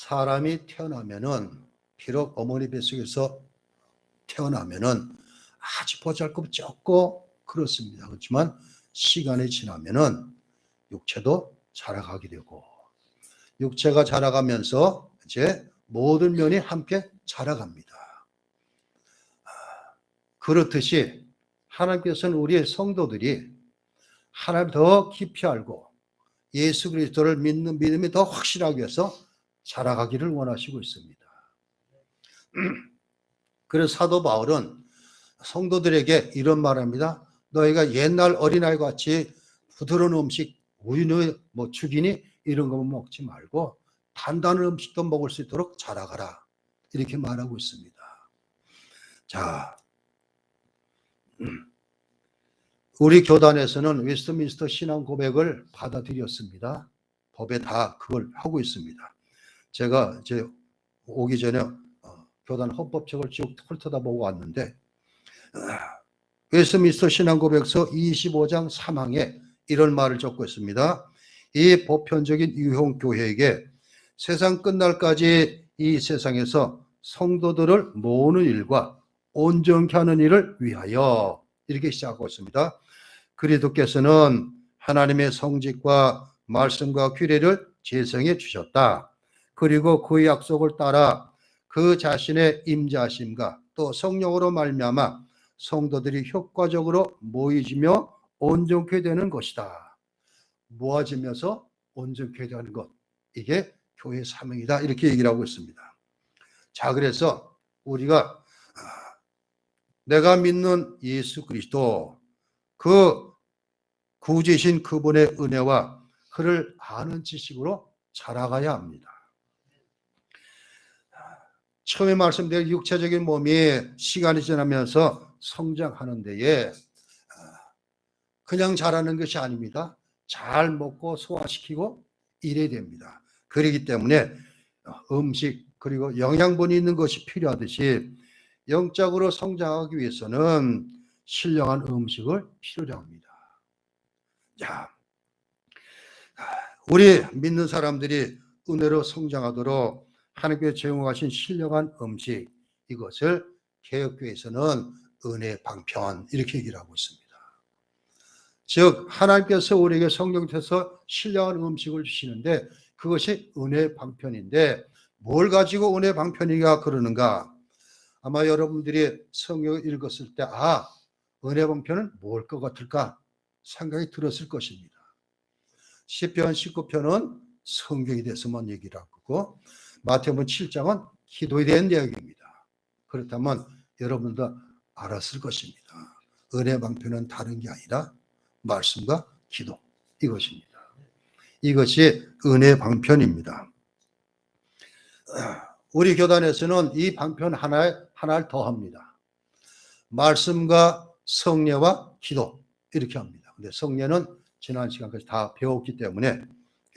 사람이 태어나면은 비록 어머니 뱃속에서 태어나면은 아주 보잘것없고 그렇습니다. 그렇지만 시간이 지나면은 육체도 자라가게 되고 육체가 자라가면서 이제 모든 면이 함께 자라갑니다. 그렇듯이 하나님께서는 우리의 성도들이 하나님을 더 깊이 알고 예수 그리스도를 믿는 믿음이 더 확실하기 위해서 자라가기를 원하시고 있습니다. 그래서 사도 바울은 성도들에게 이런 말합니다. 너희가 옛날 어린아이와 같이 부드러운 음식, 우유는 죽이니 이런 것만 먹지 말고 단단한 음식도 먹을 수 있도록 자라가라. 이렇게 말하고 있습니다. 자, 우리 교단에서는 웨스트민스터 신앙 고백을 받아들였습니다. 법에 다 그걸 하고 있습니다. 제가 이제 오기 전에 교단 헌법책을 쭉 훑어다보고 왔는데 웨스트민스터 신앙 고백서 25장 3항에 이런 말을 적고 있습니다. 이 보편적인 유형 교회에게 세상 끝날까지 이 세상에서 성도들을 모으는 일과 온전케 하는 일을 위하여 이렇게 시작하고 있습니다. 그리스도께서는 하나님의 성직과 말씀과 규례를 제정해 주셨다. 그리고 그 약속을 따라 그 자신의 임자심과 또 성령으로 말미암아 성도들이 효과적으로 모이지며 온전케 되는 것이다. 모아지면서 온전케 되는 것, 이게 교회의 사명이다. 이렇게 얘기를 하고 있습니다. 자, 그래서 우리가 내가 믿는 예수 그리스도, 그 구주이신 그분의 은혜와 그를 아는 지식으로 자라가야 합니다. 처음에 말씀드린 육체적인 몸이 시간이 지나면서 성장하는 데에 그냥 자라는 것이 아닙니다. 잘 먹고 소화시키고 이래야 됩니다. 그렇기 때문에 음식 그리고 영양분이 있는 것이 필요하듯이 영적으로 성장하기 위해서는 신령한 음식을 필요로 합니다. 자, 우리 믿는 사람들이 은혜로 성장하도록 하나님께서 제공하신 신령한 음식, 이것을 개혁교회에서는 은혜 방편 이렇게 얘기를 하고 있습니다. 즉 하나님께서 우리에게 성령 통해서 신령한 음식을 주시는데 그것이 은혜 방편인데 뭘 가지고 은혜 방편이가 그러는가? 아마 여러분들이 성경을 읽었을 때 은혜 방편은 뭘 것 같을까 생각이 들었을 것입니다. 시편 19편은 성경에 대해서만 얘기를 하고 마태복음 7장은 기도에 대한 이야기입니다. 그렇다면 여러분도 알았을 것입니다. 은혜 방편은 다른 게 아니라 말씀과 기도, 이것입니다. 이것이 은혜 방편입니다. 우리 교단에서는 이 방편 하나를 더합니다. 말씀과 성례와 기도 이렇게 합니다. 근데 성례는 지난 시간까지 다 배웠기 때문에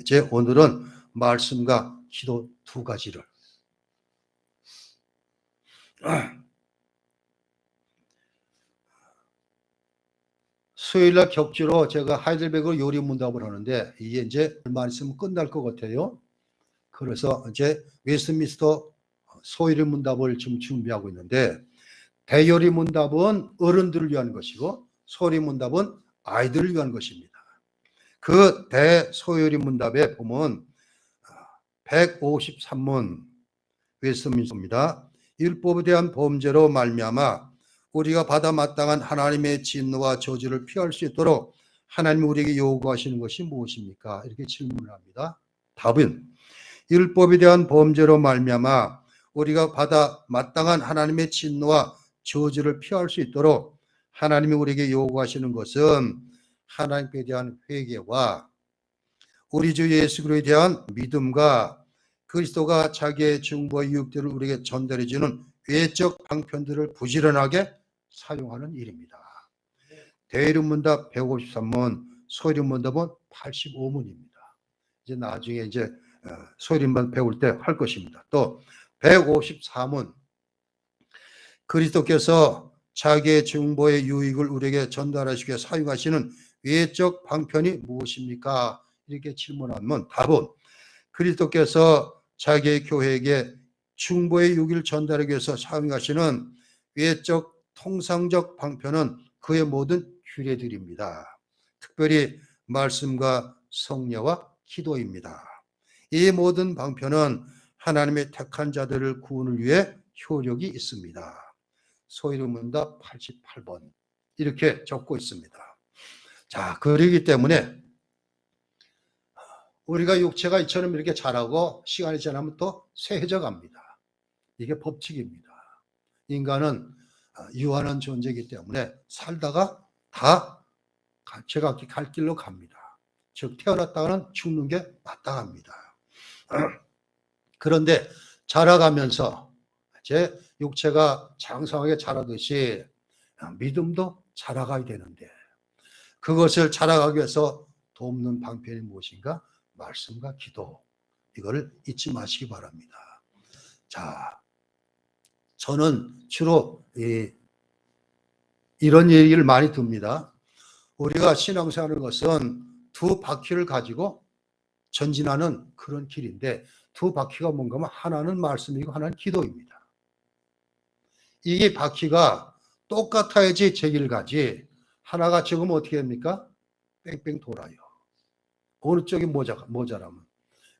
이제 오늘은 말씀과 기도 두 가지를 수요일날 격주로 제가 하이델베르그 요리 문답을 하는데 이게 이제 얼마 있으면 끝날 것 같아요. 그래서 이제 웨스트민스터 소요리 문답을 지금 준비하고 있는데 대요리 문답은 어른들을 위한 것이고 소요리 문답은 아이들을 위한 것입니다. 그 대소요리 문답에 보면 153문 웨스트민스터입니다. 율법에 대한 범죄로 말미암아 우리가 받아 마땅한 하나님의 진노와 저주를 피할 수 있도록 하나님이 우리에게 요구하시는 것이 무엇입니까? 이렇게 질문을 합니다. 답은 율법에 대한 범죄로 말미암아 우리가 받아 마땅한 하나님의 진노와 저주를 피할 수 있도록 하나님이 우리에게 요구하시는 것은 하나님께 대한 회개와 우리 주 예수 그리스도에 대한 믿음과 그리스도가 자기의 증거와 유익들을 우리에게 전달해 주는 외적 방편들을 부지런하게 사용하는 일입니다. 대의문답 153문, 소리문답은 85문입니다. 이제 나중에 이제 소리만 배울 때 할 것입니다. 또 154문, 그리스도께서 자기의 증거의 유익을 우리에게 전달하시기 위해 사용하시는 외적 방편이 무엇입니까? 이렇게 질문하면 답은 그리스도께서 자기의 교회에게 중보의 유기를 전달하기 위해서 사용하시는 외적 통상적 방편은 그의 모든 규례들입니다. 특별히 말씀과 성례와 기도입니다. 이 모든 방편은 하나님의 택한 자들을 구원을 위해 효력이 있습니다. 소이르문답 88번 이렇게 적고 있습니다. 자, 그러기 때문에 우리가 육체가 이처럼 이렇게 자라고 시간이 지나면 또 쇠해져 갑니다. 이게 법칙입니다. 인간은 유한한 존재이기 때문에 살다가 다 제각기 갈 길로 갑니다. 즉 태어났다가는 죽는 게 마땅합니다. 그런데 자라가면서 제 육체가 장성하게 자라듯이 믿음도 자라가야 되는데 그것을 자라가기 위해서 돕는 방편이 무엇인가? 말씀과 기도. 이거를 잊지 마시기 바랍니다. 자, 저는 주로 이런 얘기를 많이 듭니다. 우리가 신앙생활하는 것은 두 바퀴를 가지고 전진하는 그런 길인데 두 바퀴가 뭔가 하면 하나는 말씀이고 하나는 기도입니다. 이게 바퀴가 똑같아야지 제 길을 가지 하나가 지금 어떻게 됩니까? 뺑뺑 돌아요. 어느 쪽이 모자라면.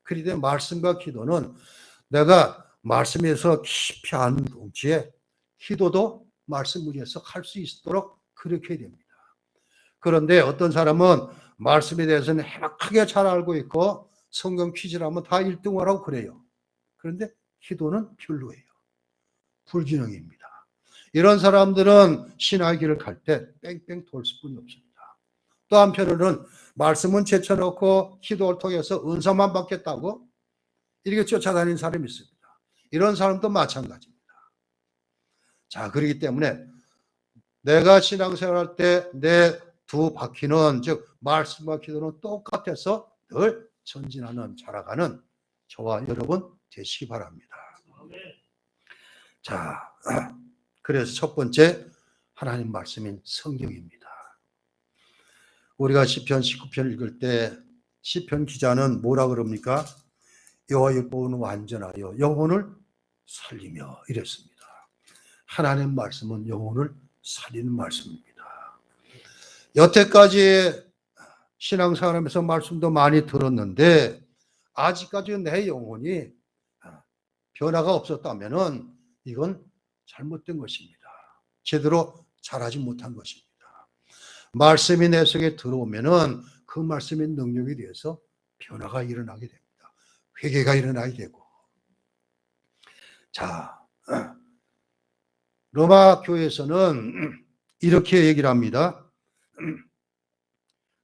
그렇기 때문에 말씀과 기도는 내가 말씀에서 깊이 아는 동시에 기도도 말씀 위에서 할 수 있도록 그렇게 해야 됩니다. 그런데 어떤 사람은 말씀에 대해서는 해박하게 잘 알고 있고 성경 퀴즈를 하면 다 1등을 하고 그래요. 그런데 기도는 별로예요. 불균형입니다. 이런 사람들은 신앙의 길을 갈 때 뺑뺑 돌 수뿐이 없습니다. 또 한편으로는 말씀은 제쳐놓고 기도를 통해서 은사만 받겠다고 이렇게 쫓아다니는 사람이 있습니다. 이런 사람도 마찬가지입니다. 자, 그렇기 때문에 내가 신앙생활할 때 내 두 바퀴는 즉 말씀과 기도는 똑같아서 늘 전진하는 자라가는 저와 여러분 되시기 바랍니다. 자, 그래서 첫 번째 하나님 말씀인 성경입니다. 우리가 시편 19편 읽을 때 시편 기자는 뭐라 그럽니까? 여호와 율법은 완전하여 영혼을 살리며 이랬습니다. 하나님 말씀은 영혼을 살리는 말씀입니다. 여태까지 신앙생활하면서 말씀도 많이 들었는데 아직까지 내 영혼이 변화가 없었다면 이건 잘못된 것입니다. 제대로 자라지 못한 것입니다. 말씀이 내 속에 들어오면은 그 말씀의 능력에 대해서 변화가 일어나게 됩니다. 회개가 일어나게 되고. 자, 로마 교회에서는 이렇게 얘기를 합니다.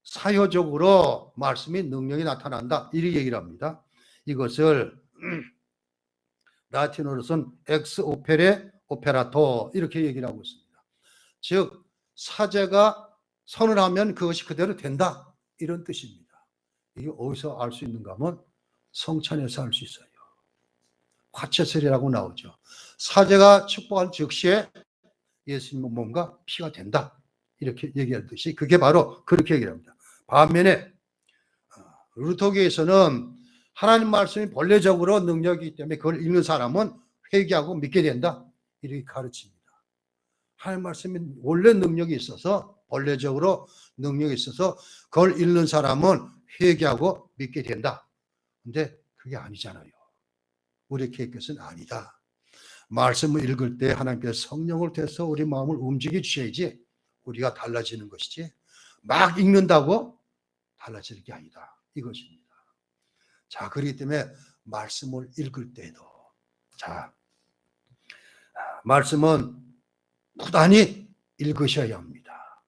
사효적으로 말씀이 능력이 나타난다. 이렇게 얘기를 합니다. 이것을 라틴어로서는 엑스 오페레 오페라토 이렇게 얘기를 하고 있습니다. 즉 사제가 선언하면 그것이 그대로 된다. 이런 뜻입니다. 이게 어디서 알 수 있는가 하면 성찬에서 알 수 있어요. 화채설이라고 나오죠. 사제가 축복한 즉시에 예수님의 몸과 피가 된다. 이렇게 얘기하듯이 그게 바로 그렇게 얘기합니다. 반면에 루터교에서는 하나님 말씀이 본래적으로 능력이기 때문에 그걸 읽는 사람은 회개하고 믿게 된다. 이렇게 가르칩니다. 하나님 말씀이 원래 능력이 있어서 본래적으로 능력이 있어서 그걸 읽는 사람은 회개하고 믿게 된다. 근데 그게 아니잖아요. 우리 케이크는 아니다. 말씀을 읽을 때 하나님께서 성령을 통해서 우리 마음을 움직여 주셔야지 우리가 달라지는 것이지 막 읽는다고 달라지는 게 아니다. 이것입니다. 자, 그렇기 때문에 말씀을 읽을 때도 자, 말씀은 부단히 읽으셔야 합니다.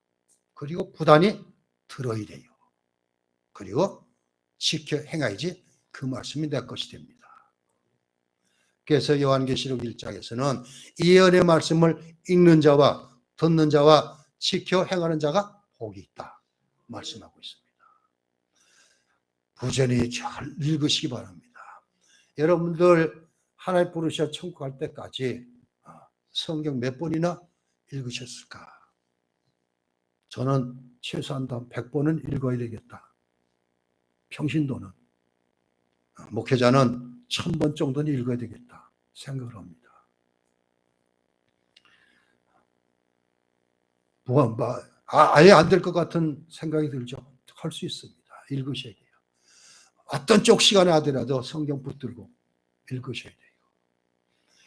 그리고 부단히 들어야 돼요. 그리고 지켜 행해야지 그 말씀이 내 것이 됩니다. 그래서 요한계시록 1장에서는 예언의 말씀을 읽는 자와 듣는 자와 지켜 행하는 자가 복이 있다 말씀하고 있습니다. 부전히 잘 읽으시기 바랍니다. 여러분들 하나님 부르셔 천국 갈 때까지 성경 몇 번이나 읽으셨을까? 저는 최소한 100번은 읽어야 되겠다. 평신도는. 목회자는 1000번 정도는 읽어야 되겠다 생각을 합니다. 아예 안 될 것 같은 생각이 들죠. 할 수 있습니다. 읽으셔야 돼요. 어떤 쪽 시간에 하더라도 성경 붙들고 읽으셔야 돼요.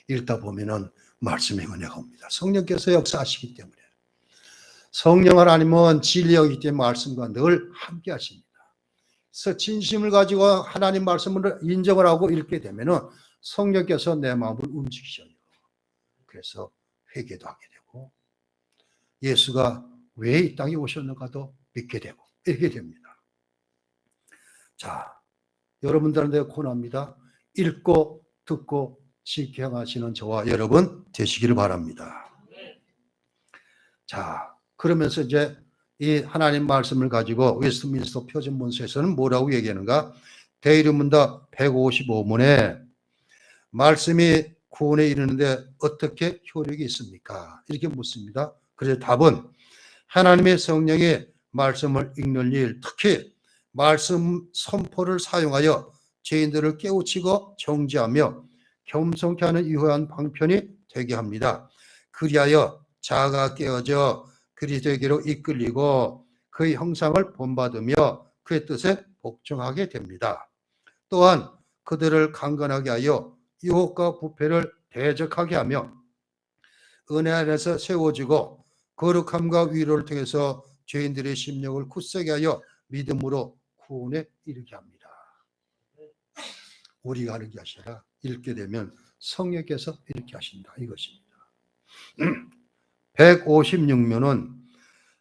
읽다 보면은 말씀의 은혜가 옵니다. 성령께서 역사하시기 때문에. 성령 하나님은 진리이기 때문에 말씀과 늘 함께 하십니다. 그래서 진심을 가지고 하나님 말씀을 인정을 하고 읽게 되면은 성령께서 내 마음을 움직이셔요. 그래서 회개도 하게 되고 예수가 왜 이 땅에 오셨는가도 믿게 되고 이렇게 됩니다. 자, 여러분들한테 권합니다. 읽고 듣고 지켜 행하시는 저와 여러분 되시기를 바랍니다. 자, 그러면서 이제 이 하나님 말씀을 가지고 웨스트민스터 표준문서에서는 뭐라고 얘기하는가? 대의문답 155문에 말씀이 구원에 이르는데 어떻게 효력이 있습니까? 이렇게 묻습니다. 그래서 답은 하나님의 성령이 말씀을 읽는 일, 특히 말씀 선포를 사용하여 죄인들을 깨우치고 정죄하며 겸손케 하는 유효한 방편이 되게 합니다. 그리하여 자아가 깨어져 그리스도에게로 이끌리고 그의 형상을 본받으며 그의 뜻에 복종하게 됩니다. 또한 그들을 강건하게 하여 유혹과 부패를 대적하게 하며 은혜 안에서 세워지고 거룩함과 위로를 통해서 죄인들의 심령을 굳세게 하여 믿음으로 구원에 이르게 합니다. 우리가 하는 게 아니라 읽게 되면 성령께서 이렇게 하신다 이것입니다. 156면은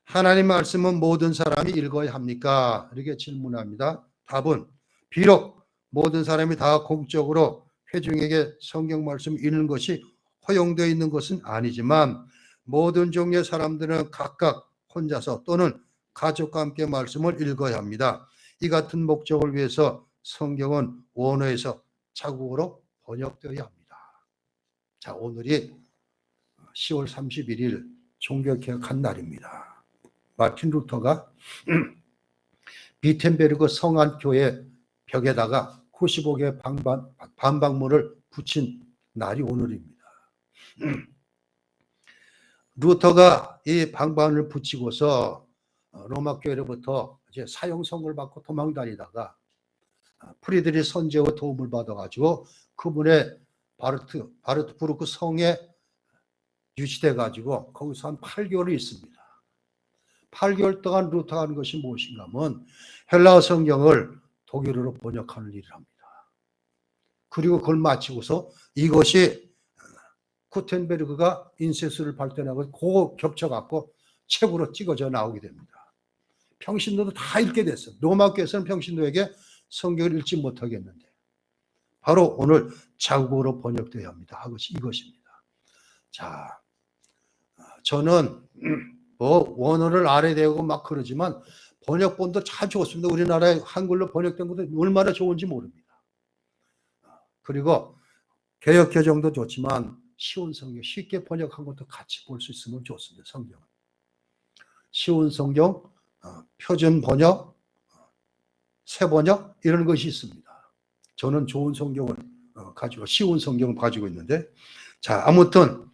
하나님 말씀은 모든 사람이 읽어야 합니까? 이렇게 질문합니다. 답은 비록 모든 사람이 다 공적으로 회중에게 성경 말씀 읽는 것이 허용되어 있는 것은 아니지만 모든 종류의 사람들은 각각 혼자서 또는 가족과 함께 말씀을 읽어야 합니다. 이 같은 목적을 위해서 성경은 원어에서 자국어로 번역되어야 합니다. 자, 오늘이 10월 31일 종교개혁한 날입니다. 마틴 루터가 비텐베르그 성안교회 벽에다가 95개의 반박문을 붙인 날이 오늘입니다. 루터가 이 방방을 붙이고서 로마 교회로부터 이제 사형 선고를 받고 도망다니다가 프리드리 선제의 도움을 받아가지고 그분의 바르트부르크 성에 유치돼가지고 거기서 한 8개월을 있습니다. 8개월 동안 루터가 하는 것이 무엇인가 하면 헬라어 성경을 독일어로 번역하는 일을 합니다. 그리고 그걸 마치고서 이것이 구텐베르그가 인쇄술을 발견하고 그거 겹쳐갖고 책으로 찍어져 나오게 됩니다. 평신도도 다 읽게 됐어요. 로마 교회에서는 평신도에게 성경을 읽지 못하겠는데 바로 오늘 자국어로 번역되어야 합니다. 이것입니다. 자, 저는 뭐 원어를 알아야되고 막 그러지만 번역본도 참 좋습니다. 우리나라에 한글로 번역된 것도 얼마나 좋은지 모릅니다. 그리고 개역개정도 좋지만 쉬운 성경, 쉽게 번역한 것도 같이 볼 수 있으면 좋습니다. 성경. 쉬운 성경, 표준 번역, 새 번역 이런 것이 있습니다. 저는 좋은 성경을 가지고 쉬운 성경을 가지고 있는데 자, 아무튼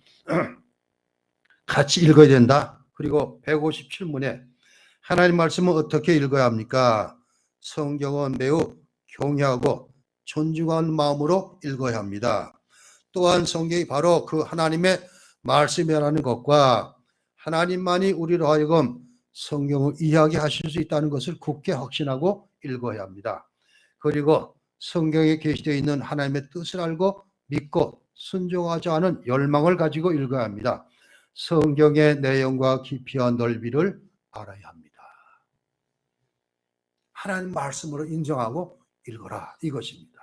같이 읽어야 된다. 그리고 157문에 하나님 말씀은 어떻게 읽어야 합니까? 성경은 매우 경외하고 존중하는 마음으로 읽어야 합니다. 또한 성경이 바로 그 하나님의 말씀이라는 것과 하나님만이 우리로 하여금 성경을 이해하게 하실 수 있다는 것을 굳게 확신하고 읽어야 합니다. 그리고 성경에 게시되어 있는 하나님의 뜻을 알고 믿고 순종하지 않은 열망을 가지고 읽어야 합니다. 성경의 내용과 깊이와 넓이를 알아야 합니다. 하나님 말씀으로 인정하고 읽어라 이것입니다.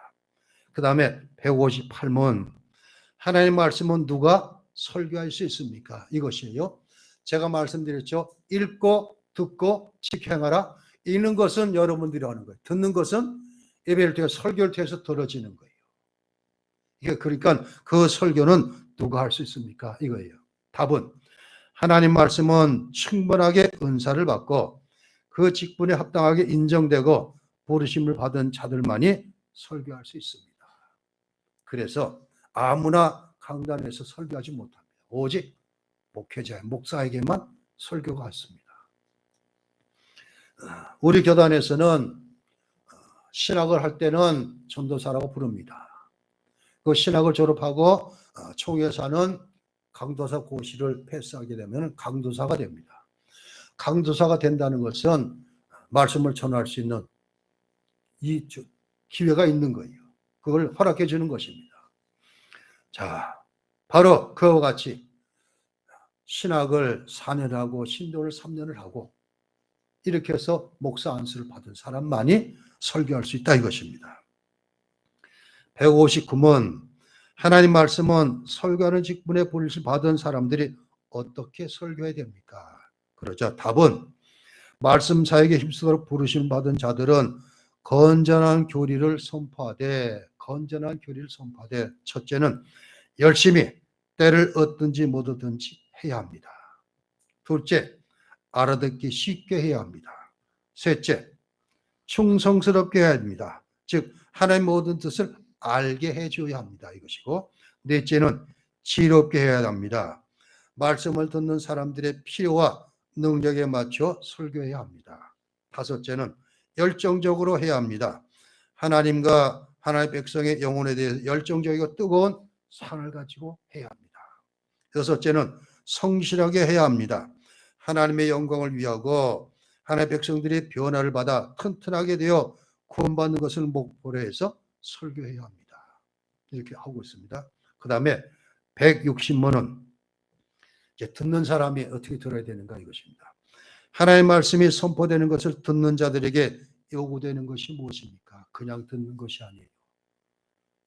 그 다음에 158문 하나님 말씀은 누가 설교할 수 있습니까? 이것이에요. 제가 말씀드렸죠. 읽고 듣고 지켜 행하라. 읽는 것은 여러분들이 하는 거예요. 듣는 것은 예배를 통해 설교를 통해서 들어지는 거예요. 이게 그러니까 그 설교는 누가 할 수 있습니까? 이거예요. 답은 하나님 말씀은 충분하게 은사를 받고 그 직분에 합당하게 인정되고 부르심을 받은 자들만이 설교할 수 있습니다. 그래서 아무나 강단에서 설교하지 못합니다. 오직 목회자, 목사에게만 설교가 왔습니다. 우리 교단에서는 신학을 할 때는 전도사라고 부릅니다. 그 신학을 졸업하고 총회사는 강도사 고시를 패스하게 되면 강도사가 됩니다. 강도사가 된다는 것은 말씀을 전할 수 있는 이 기회가 있는 거예요. 그걸 허락해 주는 것입니다. 자, 바로 그와 같이 신학을 4년 하고 신도를 3년을 하고 이렇게 해서 목사 안수를 받은 사람만이 설교할 수 있다 이것입니다. 159문 하나님 말씀은 설교하는 직분에 부르심 받은 사람들이 어떻게 설교해야 됩니까? 그러자 답은 말씀 사역에 힘쓰도록 부르심 받은 자들은 건전한 교리를 선포하되 첫째는 열심히 때를 얻든지 못 얻든지 해야 합니다. 둘째, 알아듣기 쉽게 해야 합니다. 셋째, 충성스럽게 해야 합니다. 즉 하나님의 모든 뜻을 알게 해줘야 합니다. 이것이고 넷째는 지혜롭게 해야 합니다. 말씀을 듣는 사람들의 필요와 능력에 맞춰 설교해야 합니다. 다섯째는 열정적으로 해야 합니다. 하나님과 하나님의 백성의 영혼에 대해서 열정적이고 뜨거운 사랑을 가지고 해야 합니다. 여섯째는 성실하게 해야 합니다. 하나님의 영광을 위하고 하나님의 백성들이 변화를 받아 튼튼하게 되어 구원받는 것을 목표로 해서 설교해야 합니다. 이렇게 하고 있습니다. 그 다음에 160문은 이제 듣는 사람이 어떻게 들어야 되는가 이것입니다. 하나님의 말씀이 선포되는 것을 듣는 자들에게 요구되는 것이 무엇입니까? 그냥 듣는 것이 아니에요.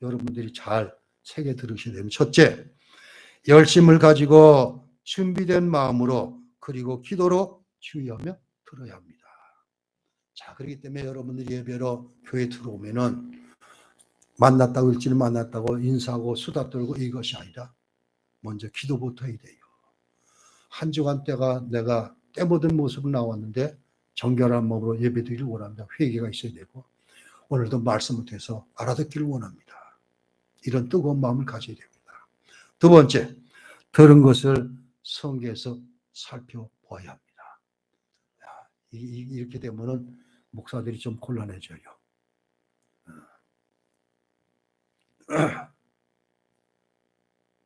여러분들이 잘 새겨 들으셔야 됩니다. 첫째, 열심을 가지고 준비된 마음으로 그리고 기도로 주의하며 들어야 합니다. 자, 그렇기 때문에 여러분들이 예배로 교회 들어오면은 만났다고 일주일 만났다고 인사하고 수다 떨고 이것이 아니라 먼저 기도부터 해야 돼요. 한 주간 때가 내가 때 묻은 모습으로 나왔는데 정결한 몸으로 예배드리기를 원합니다. 회개가 있어야 되고 오늘도 말씀을 통해서 알아듣기를 원합니다. 이런 뜨거운 마음을 가져야 됩니다. 두 번째, 들은 것을 성경에서 살펴봐야 합니다. 이렇게 되면은 목사들이 좀 곤란해져요.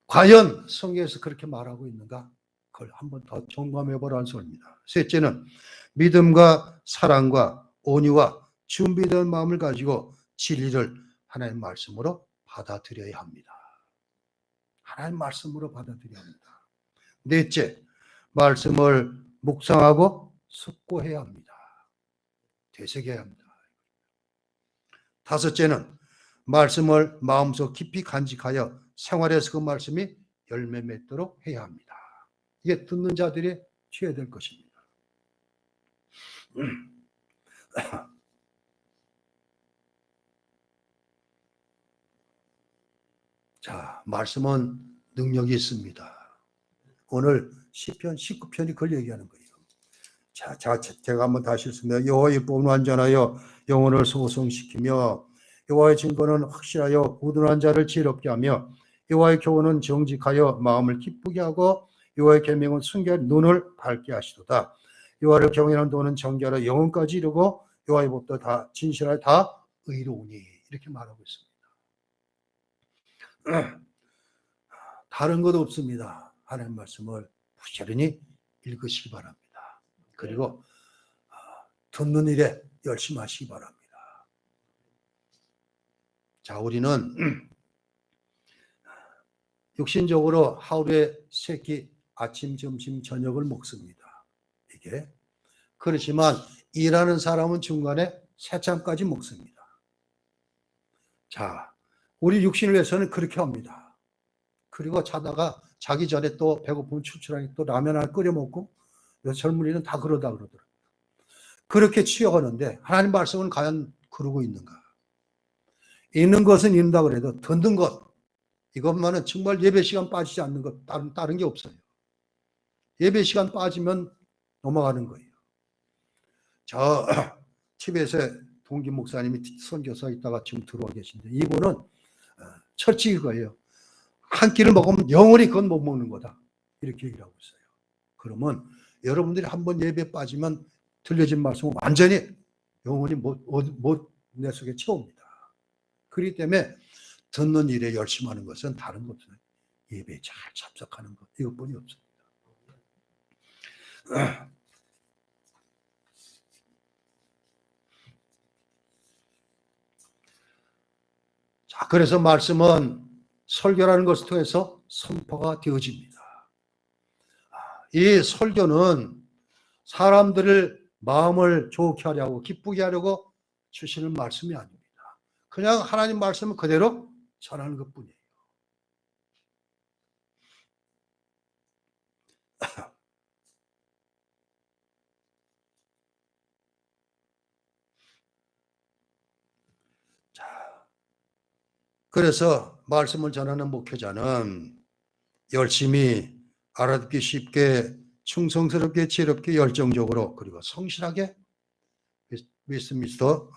과연 성경에서 그렇게 말하고 있는가? 그걸 한번 더 점검해 보라는 소리입니다. 셋째는 믿음과 사랑과 온유와 준비된 마음을 가지고 진리를 하나님 말씀으로 받아들여야 합니다. 하나님 말씀으로 받아들여야 합니다. 넷째, 말씀을 묵상하고 숙고해야 합니다. 되새겨야 합니다. 다섯째는 말씀을 마음속 깊이 간직하여 생활에서 그 말씀이 열매 맺도록 해야 합니다. 이게 듣는 자들이 취해야 될 것입니다. 자, 말씀은 능력이 있습니다. 오늘 시편 19편이 그걸 얘기하는 거예요. 자, 제가 한번 다시 읽습니다. 여호와의 법은 완전하여 영혼을 소성시키며 여호와의 증거는 확실하여 우둔한 자를 지혜롭게 하며 여호와의 교훈은 정직하여 마음을 기쁘게 하고 여호와의 계명은 순결 눈을 밝게 하시도다. 여호와를 경외하는 도는 정결하여 영혼까지 이루고 여호와의 법도 다 진실하여 다 의로우니 이렇게 말하고 있습니다. 다른 것 없습니다. 하나님 말씀을 부지런히 읽으시기 바랍니다. 그리고 듣는 일에 열심히 하시기 바랍니다. 자, 우리는 육신적으로 하루에 3끼 아침, 점심, 저녁을 먹습니다. 이게 그렇지만 일하는 사람은 중간에 새참까지 먹습니다. 자, 우리 육신을 위해서는 그렇게 합니다. 그리고 자다가 자기 전에 또 배고프면 출출하니 또 라면 하나 끓여 먹고 젊은이는 다 그러다 그러더라고요. 그렇게 취하는데 하나님 말씀은 과연 그러고 있는가? 있는 것은 있는다 그래도 듣는 것 이것만은 정말 예배 시간 빠지지 않는 것 다른 게 없어요. 예배 시간 빠지면 넘어가는 거예요. 저 티벳의 동기 목사님이 선교사 있다가 지금 들어와 계신데 이분은 철칙이 그거예요. 한 끼를 먹으면 영원히 그건 못 먹는 거다. 이렇게 얘기를 하고 있어요. 그러면 여러분들이 한번 예배에 빠지면 들려진 말씀은 완전히 영원히 내 속에 채웁니다. 그렇기 때문에 듣는 일에 열심히 하는 것은 다른 것은 예배에 잘 참석하는 것 이것뿐이 없습니다. 자, 그래서 말씀은 설교라는 것을 통해서 선포가 되어집니다. 이 설교는 사람들을 마음을 좋게 하려고 기쁘게 하려고 주시는 말씀이 아닙니다. 그냥 하나님 말씀을 그대로 전하는 것뿐이에요. 자, 그래서 말씀을 전하는 목회자는 열심히 알아듣기 쉽게 충성스럽게 지혜롭게 열정적으로 그리고 성실하게 웨스트민스터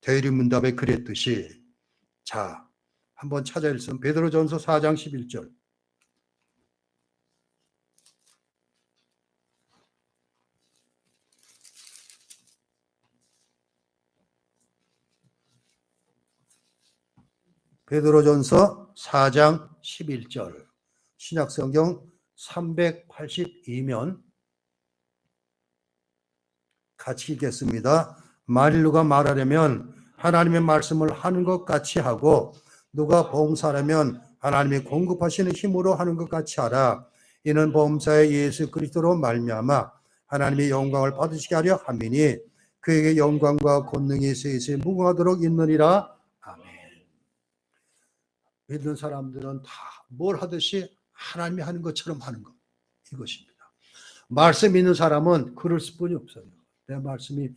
대리문답에 그랬듯이 자 한번 찾아 읽으면 베드로전서 4장 11절 베드로전서 4장 11절 신약성경 382면 같이 읽겠습니다. 만일 누가 말하려면 하나님의 말씀을 하는 것 같이 하고 누가 봉사하려면 하나님이 공급하시는 힘으로 하는 것 같이 하라. 이는 범사의 예수 그리스도로 말미암아 하나님의 영광을 받으시게 하려 함이니 그에게 영광과 권능이 세세 무궁하도록 있느니라. 아멘. 믿는 사람들은 다 뭘 하듯이 하나님이 하는 것처럼 하는 것 이것입니다. 말씀 있는 사람은 그럴 수뿐이 없어요. 내 말씀이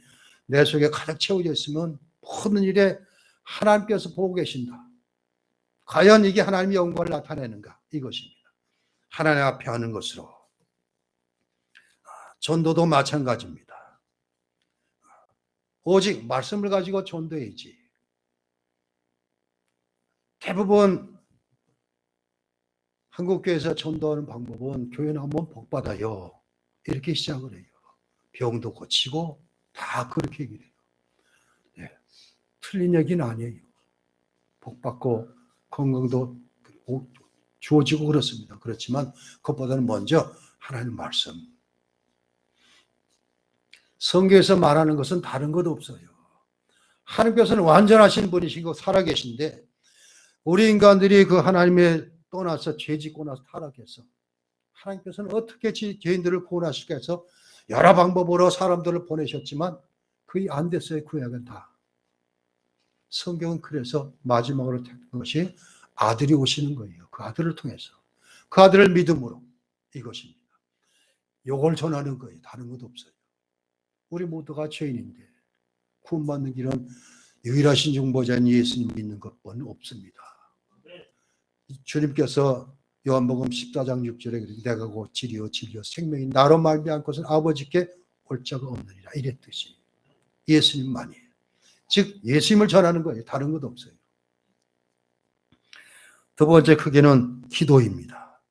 내 속에 가득 채워져 있으면 모든 일에 하나님께서 보고 계신다. 과연 이게 하나님의 영광을 나타내는가 이것입니다. 하나님 앞에 하는 것으로. 전도도 마찬가지입니다. 오직 말씀을 가지고 전도해야지. 대부분 한국교회에서 전도하는 방법은 교회 나오면 복받아요. 이렇게 시작을 해요. 병도 고치고 다 그렇게 얘기를 해요. 네. 틀린 얘기는 아니에요. 복받고 건강도 주어지고 그렇습니다. 그렇지만 그것보다는 먼저 하나님 말씀. 성경에서 말하는 것은 다른 것 없어요. 하나님께서는 완전하신 분이시고 살아계신데 우리 인간들이 그 하나님의 떠나서 죄짓고 나서 타락해서 하나님께서는 어떻게 죄인들을 구원하실까 해서 여러 방법으로 사람들을 보내셨지만 그게 안 됐어요. 그 약은 다. 성경은 그래서 마지막으로 택한 것이 아들이 오시는 거예요. 그 아들을 통해서. 그 아들을 믿음으로 이것입니다. 요걸 전하는 거예요. 다른 것도 없어요. 우리 모두가 죄인인데 구원받는 길은 유일하신 중보자인 예수님 믿는 것뿐 없습니다. 주님께서 요한복음 14장 6절에 내가 곧 진리요 진리요 생명이 나로 말미암고서는 아버지께 올 자가 없느니라 이랬듯이 예수님만이에요. 즉 예수님을 전하는 거예요. 다른 것도 없어요. 두 번째 크기는 기도입니다.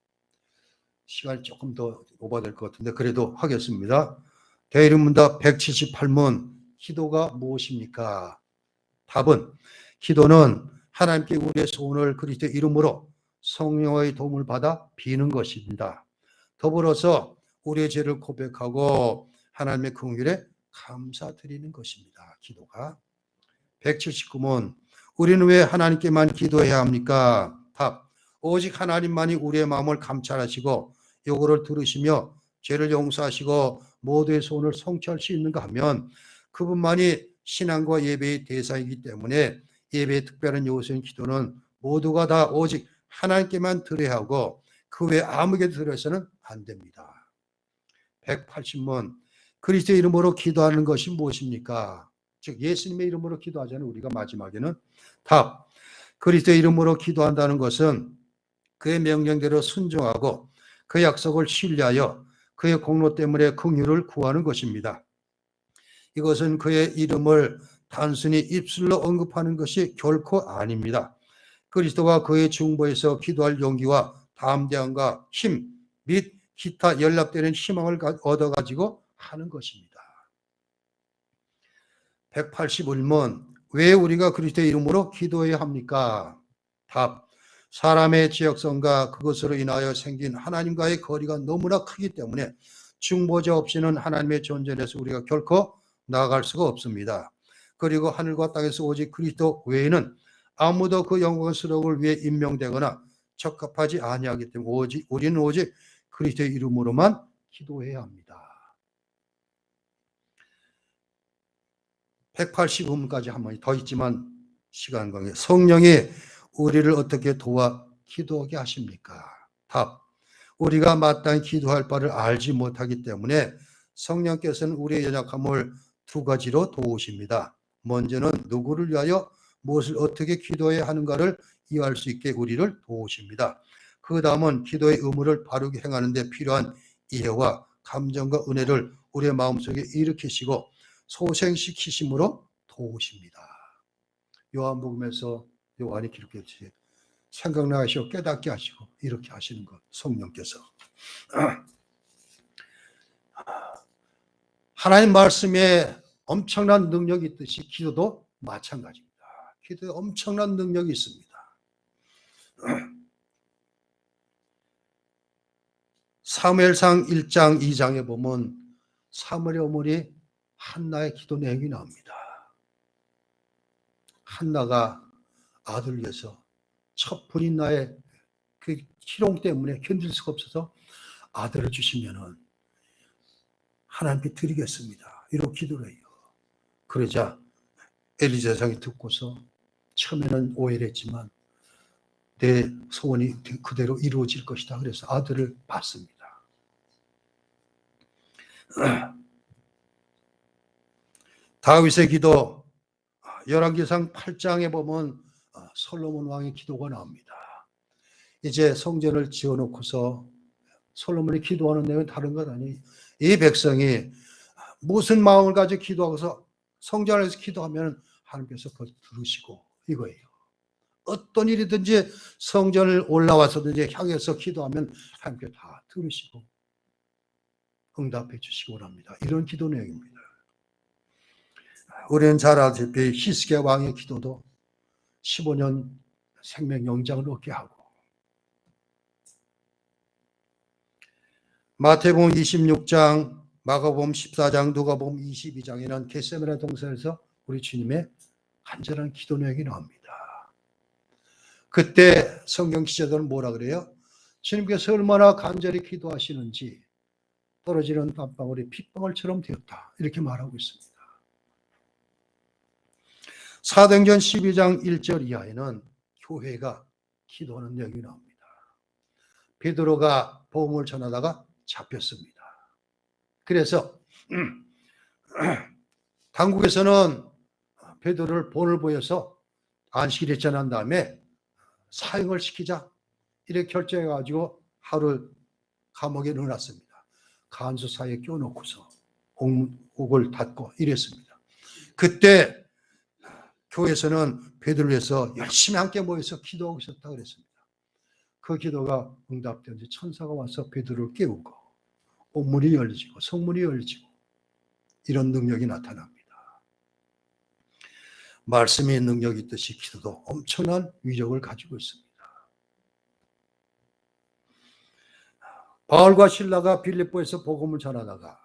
시간이 조금 더 오버될 것 같은데 그래도 하겠습니다. 대리문답 178문 기도가 무엇입니까? 답은 기도는 하나님께 우리의 소원을 그리스도의 이름으로 성령의 도움을 받아 비는 것입니다. 더불어서 우리의 죄를 고백하고 하나님의 긍휼에 감사드리는 것입니다. 기도가. 179문 우리는 왜 하나님께만 기도해야 합니까? 답. 오직 하나님만이 우리의 마음을 감찰하시고 요구를 들으시며 죄를 용서하시고 모두의 소원을 성취할 수 있는가 하면 그분만이 신앙과 예배의 대상이기 때문에 예배의 특별한 요소인 기도는 모두가 다 오직 하나님께만 드려야 하고 그 외 아무에게도 드려서는 안 됩니다. 180문 그리스도의 이름으로 기도하는 것이 무엇입니까? 즉 예수님의 이름으로 기도하자는 우리가 마지막에는 답. 그리스도의 이름으로 기도한다는 것은 그의 명령대로 순종하고 그 약속을 신뢰하여 그의 공로 때문에 긍휼을 구하는 것입니다. 이것은 그의 이름을 단순히 입술로 언급하는 것이 결코 아닙니다. 그리스도가 그의 중보에서 기도할 용기와 담대함과 힘 및 기타 연락되는 희망을 얻어가지고 하는 것입니다. 181문 왜 우리가 그리스도의 이름으로 기도해야 합니까? 답. 사람의 지역성과 그것으로 인하여 생긴 하나님과의 거리가 너무나 크기 때문에 중보자 없이는 하나님의 존재에서 우리가 결코 나아갈 수가 없습니다. 그리고 하늘과 땅에서 오직 그리스도 외에는 아무도 그 영광스러움을 위해 임명되거나 적합하지 아니하기 때문에 우리는 오직 그리스도의 이름으로만 기도해야 합니다. 185문까지 한 번 더 있지만 시간 관계. 성령이 우리를 어떻게 도와 기도하게 하십니까? 답. 우리가 마땅히 기도할 바를 알지 못하기 때문에 성령께서는 우리의 연약함을 두 가지로 도우십니다. 먼저는 누구를 위하여 무엇을 어떻게 기도해야 하는가를 이해할 수 있게 우리를 도우십니다. 그 다음은 기도의 의무를 바르게 행하는 데 필요한 이해와 감정과 은혜를 우리의 마음속에 일으키시고 소생시키심으로 도우십니다. 요한복음에서 요한이 기록했듯이 생각나게 하시고 깨닫게 하시고 이렇게 하시는 것, 성령께서. 하나님 말씀에 엄청난 능력이 있듯이 기도도 마찬가지입니다. 기도에 엄청난 능력이 있습니다. 사무엘상 1장 2장에 보면 사무엘의 어머니 한나의 기도 내용이 나옵니다. 한나가 아들을 위해서 첫 불임나의 그 희롱 때문에 견딜 수가 없어서 아들을 주시면은 하나님께 드리겠습니다. 이렇게 기도를 해요. 그러자 엘리사장이 듣고서 처음에는 오해를 했지만 내 소원이 그대로 이루어질 것이다. 그래서 아들을 받습니다. 다윗의 기도 열왕기상 8장에 보면 솔로몬 왕의 기도가 나옵니다. 이제 성전을 지어놓고서 솔로몬이 기도하는 내용은 다른 것 아니. 이 백성이 무슨 마음을 가지고 기도하고서 성전 안에서 기도하면 하나님께서 그걸 들으시고 이거예요. 어떤 일이든지 성전을 올라와서든지 향해서 기도하면 하나님께 다 들으시고 응답해 주시기 원합니다. 이런 기도 내용입니다. 우리는 잘 알다시피 히스기야 왕의 기도도 15년 생명 영장을 얻게 하고 마태복음 26장, 마가복음 14장, 누가복음 22장에는 겟세마네 동산에서 우리 주님의 간절한 기도 내용이 나옵니다. 그때 성경 기자들은 뭐라 그래요? 주님께서 얼마나 간절히 기도하시는지 떨어지는 땀방울이 핏방울처럼 되었다. 이렇게 말하고 있습니다. 사도행전 12장 1절 이하에는 교회가 기도하는 내용이 나옵니다. 베드로가 복음을 전하다가 잡혔습니다. 그래서 당국에서는 베드로를 본을 보여서 안식일에 전한 다음에 사형을 시키자 이렇게 결정해가지고 하루 감옥에 넣어놨습니다. 간수 사이에 껴놓고서 옥을 닫고 이랬습니다. 그때 교회에서는 베드로를 위해서 열심히 함께 모여서 기도하고 있었다고 그랬습니다. 그 기도가 응답되는지 천사가 와서 베드로를 깨우고 옥문이 열리고 성문이 열리고 이런 능력이 나타납니다. 말씀의 능력이 있듯이 기도도 엄청난 위력을 가지고 있습니다. 바울과 실라가 빌립보에서 복음을 전하다가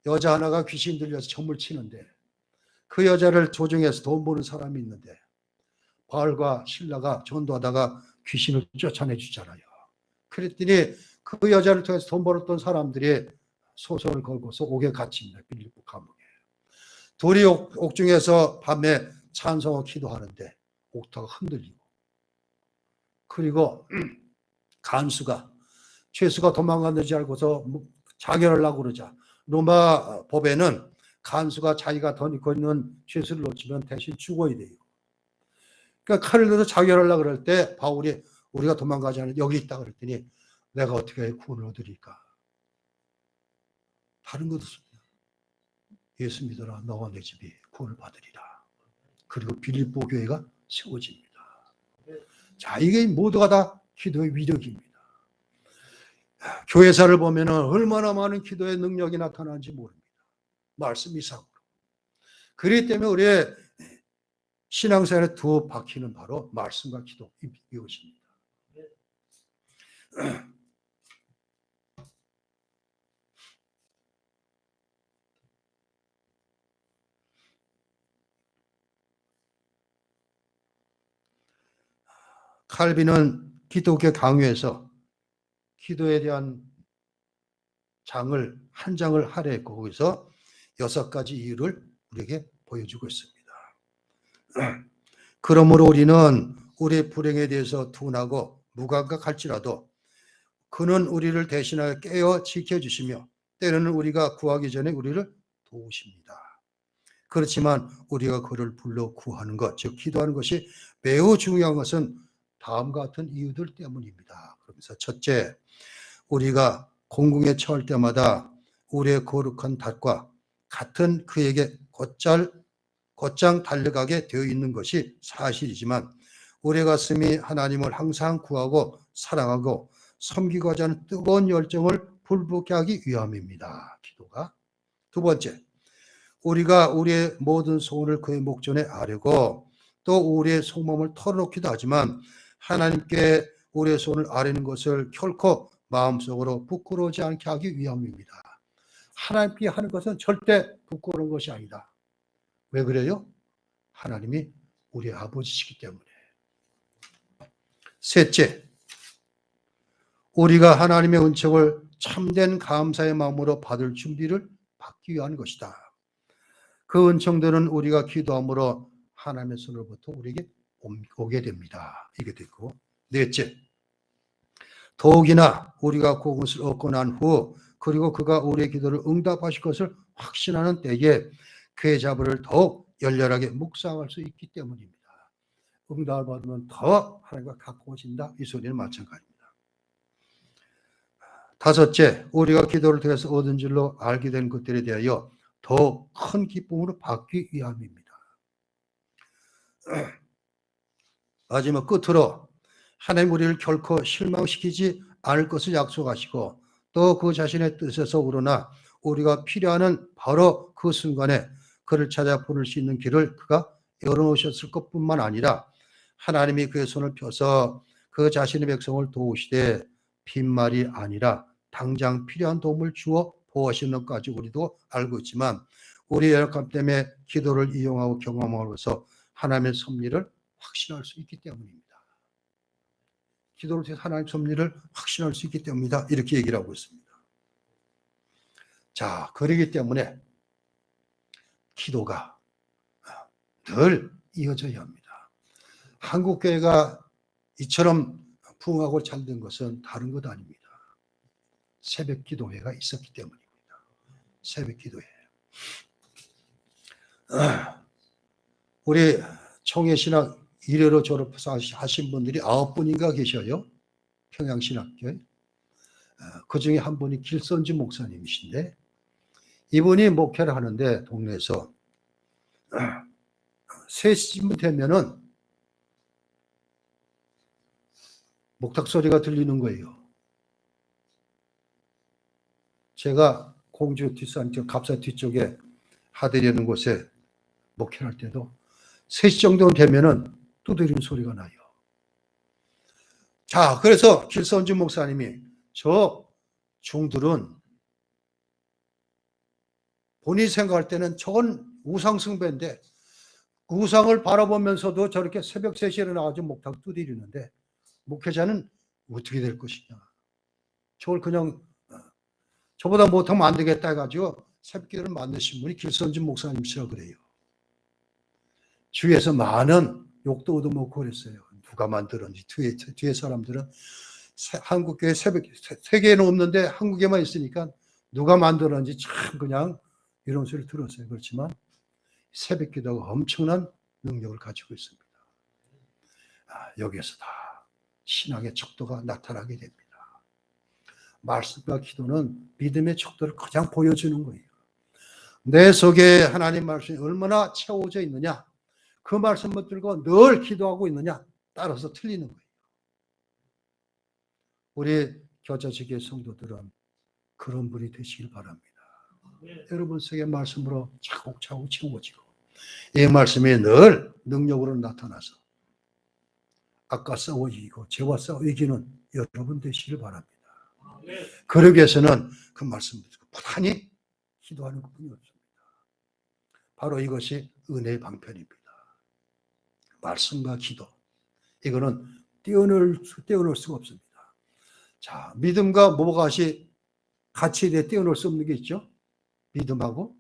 여자 하나가 귀신 들려서 점을 치는데 그 여자를 조종해서 돈 버는 사람이 있는데 바울과 실라가 전도하다가 귀신을 쫓아내 주잖아요. 그랬더니 그 여자를 통해서 돈 벌었던 사람들이 소송을 걸고서 옥에 갇힙니다. 빌립보 감옥에. 둘이 옥중에서 밤에 찬송하고 기도하는데 옥터가 흔들리고 그리고 간수가 죄수가 도망갔는지 알고서 자결하려고 그러자 로마 법에는 간수가 자기가 던지고 있는 죄수를 놓치면 대신 죽어야 돼요. 그러니까 칼을 들어서 자결하려고 그럴 때 바울이 우리가 도망가지 않은 여기 있다 그랬더니 내가 어떻게 구원을 얻으리까? 다른 것 없습니다. 예수 믿어라 너와 내 집이 구원을 받으리라. 그리고 빌립보 교회가 세워집니다. 자, 이게 모두가 다 기도의 위력입니다. 교회사를 보면 얼마나 많은 기도의 능력이 나타나는지 모릅니다. 말씀 이상으로. 그렇기 때문에 우리의 신앙생활의 두 바퀴는 바로 말씀과 기도, 이것입니다. 칼빈은 기독교 강요에서 기도에 대한 장을 한 장을 할애했고 거기서 6가지 이유를 우리에게 보여주고 있습니다. 그러므로 우리는 우리의 불행에 대해서 둔하고 무감각할지라도 그는 우리를 대신하여 깨어 지켜주시며 때로는 우리가 구하기 전에 우리를 도우십니다. 그렇지만 우리가 그를 불러 구하는 것, 즉 기도하는 것이 매우 중요한 것은 다음과 같은 이유들 때문입니다. 그러면서 첫째, 우리가 공궁에 처할 때마다 우리의 거룩한 탓과 같은 그에게 곧장 달려가게 되어 있는 것이 사실이지만 우리의 가슴이 하나님을 항상 구하고 사랑하고 섬기고자 하는 뜨거운 열정을 불붙게 하기 위함입니다. 기도가. 두 번째, 우리가 우리의 모든 소원을 그의 목전에 아뢰고 또 우리의 속마음을 털어놓기도 하지만 하나님께 우리의 소원을 아뢰는 것을 결코 마음속으로 부끄러워지 않게 하기 위함입니다. 하나님께 하는 것은 절대 부끄러운 것이 아니다. 왜 그래요? 하나님이 우리 아버지시기 때문에. 셋째, 우리가 하나님의 은총을 참된 감사의 마음으로 받을 준비를 받기 위한 것이다. 그 은총들은 우리가 기도함으로 하나님의 손으로부터 우리에게 오게 됩니다. 이게 되고, 넷째, 더욱이나 우리가 그것을 얻고 난 후 그리고 그가 우리의 기도를 응답하실 것을 확신하는 때에 그의 자비를 더욱 열렬하게 묵상할 수 있기 때문입니다. 응답을 받으면 더 하나님과 가까워진다. 이 소리는 마찬가지입니다. 다섯째, 우리가 기도를 통해서 얻은 줄로 알게 된 것들에 대하여 더 큰 기쁨으로 받기 위함입니다. 마지막 끝으로 하나님 우리를 결코 실망시키지 않을 것을 약속하시고 또 그 자신의 뜻에서 우러나 우리가 필요하는 바로 그 순간에 그를 찾아 부를 수 있는 길을 그가 열어놓으셨을 것뿐만 아니라 하나님이 그의 손을 펴서 그 자신의 백성을 도우시되 빈말이 아니라 당장 필요한 도움을 주어 보호하시는 것까지 우리도 알고 있지만 우리의 연약함 때문에 기도를 이용하고 경험하면서 하나님의 섭리를 확신할 수 있기 때문입니다. 기도를 통해서 하나님의 섭리를 확신할 수 있기 때문이다. 이렇게 얘기를 하고 있습니다. 자, 그러기 때문에 기도가 늘 이어져야 합니다. 한국교회가 이처럼 부흥하고 잘 된 것은 다른 것 아닙니다. 새벽 기도회가 있었기 때문입니다. 새벽 기도회. 우리 청해신학 1회로 졸업해서 하신 분들이 9분인가 계셔요. 평양신학교에. 그 중에 한 분이 길선주 목사님이신데 이분이 목회를 하는데 동네에서 3시쯤 되면은 목탁 소리가 들리는 거예요. 제가 공주 뒷산 갑사 뒤쪽에 하대리는 곳에 목회를 할 때도 3시 정도 되면은 두드리는 소리가 나요. 자, 그래서 길선주 목사님이 저 중들은 본인이 생각할 때는 저건 우상숭배인데 우상을 바라보면서도 저렇게 새벽 3시에 나와서 목탁 두드리는데 목회자는 어떻게 될 것이냐. 저걸 그냥 저보다 못하면 안 되겠다 해가지고 새벽기도를 만드신 분이 길선주 목사님이시라고 그래요. 주위에서 많은 욕도 얻어먹고 그랬어요. 누가 만들었는지. 뒤에 사람들은 한국교회 새벽, 세계에는 없는데 한국에만 있으니까 누가 만들었는지 참 그냥 이런 소리 들었어요. 그렇지만 새벽 기도가 엄청난 능력을 가지고 있습니다. 여기에서 다 신앙의 척도가 나타나게 됩니다. 말씀과 기도는 믿음의 척도를 가장 보여주는 거예요. 내 속에 하나님 말씀이 얼마나 채워져 있느냐, 그 말씀 붙들고 늘 기도하고 있느냐? 따라서 틀리는 거예요. 우리 겨자지기 성도들은 그런 분이 되시길 바랍니다. 여러분 속의 말씀으로 차곡차곡 채워지고 이 말씀이 늘 능력으로 나타나서 아까 싸워 이기고 죄와 싸워 이기는 여러분 되시길 바랍니다. 그러기 위해서는 그 말씀 듣고 부단히 기도하는 것뿐이 없습니다. 바로 이것이 은혜의 방편입니다. 말씀과 기도, 이거는 떼어낼 수가 없습니다. 자, 믿음과 뭐가 같이 떼어낼 수 없는 게 있죠? 믿음하고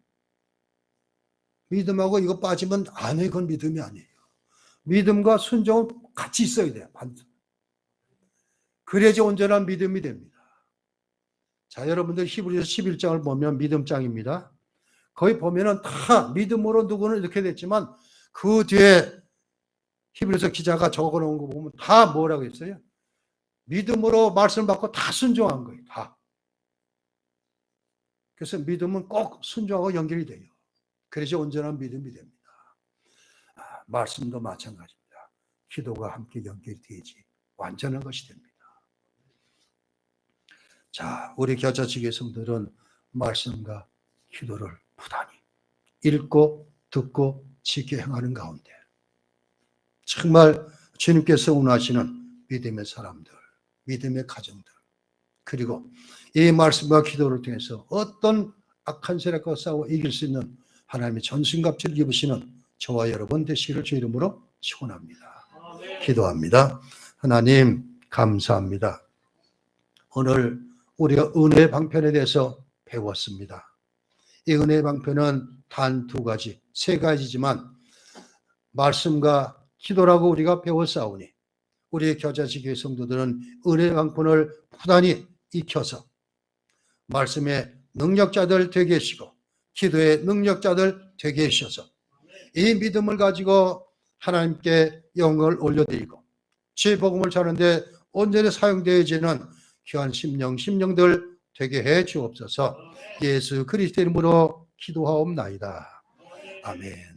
이거 빠지면 안 해. 그건 믿음이 아니에요. 믿음과 순종은 같이 있어야 돼요. 그래야지 온전한 믿음이 됩니다. 자, 여러분들 히브리서 11장을 보면 믿음장입니다. 거기 보면은 다 믿음으로 누구는 이렇게 됐지만 그 뒤에 히브리서 기자가 적어놓은 거 보면 다 뭐라고 했어요? 믿음으로 말씀을 받고 다 순종한 거예요. 다. 그래서 믿음은 꼭 순종하고 연결이 돼요. 그래서 온전한 믿음이 됩니다. 말씀도 마찬가지입니다. 기도가 함께 연결이 되지 완전한 것이 됩니다. 자, 우리 겨자지기 성도들은 말씀과 기도를 부단히 읽고 듣고 지켜 행하는 가운데 정말 주님께서 원하시는 믿음의 사람들, 믿음의 가정들, 그리고 이 말씀과 기도를 통해서 어떤 악한 세력과 싸워 이길 수 있는 하나님의 전신갑주를 입으시는 저와 여러분 되시기를 주 이름으로 축원합니다. 기도합니다. 하나님 감사합니다. 오늘 우리가 은혜의 방편에 대해서 배웠습니다. 이 은혜의 방편은 단 두 가지, 세 가지지만 말씀과 기도라고 우리가 배웠사오니 우리의 겨자지기 성도들은 은혜의 방편을 부단히 익혀서 말씀의 능력자들 되게 하시고 기도의 능력자들 되게 하셔서 이 믿음을 가지고 하나님께 영광을 올려드리고 주의 복음을 전하는데 온전히 사용되어지는 귀한 심령들 되게 해 주옵소서. 예수 그리스도 이름으로 기도하옵나이다. 아멘.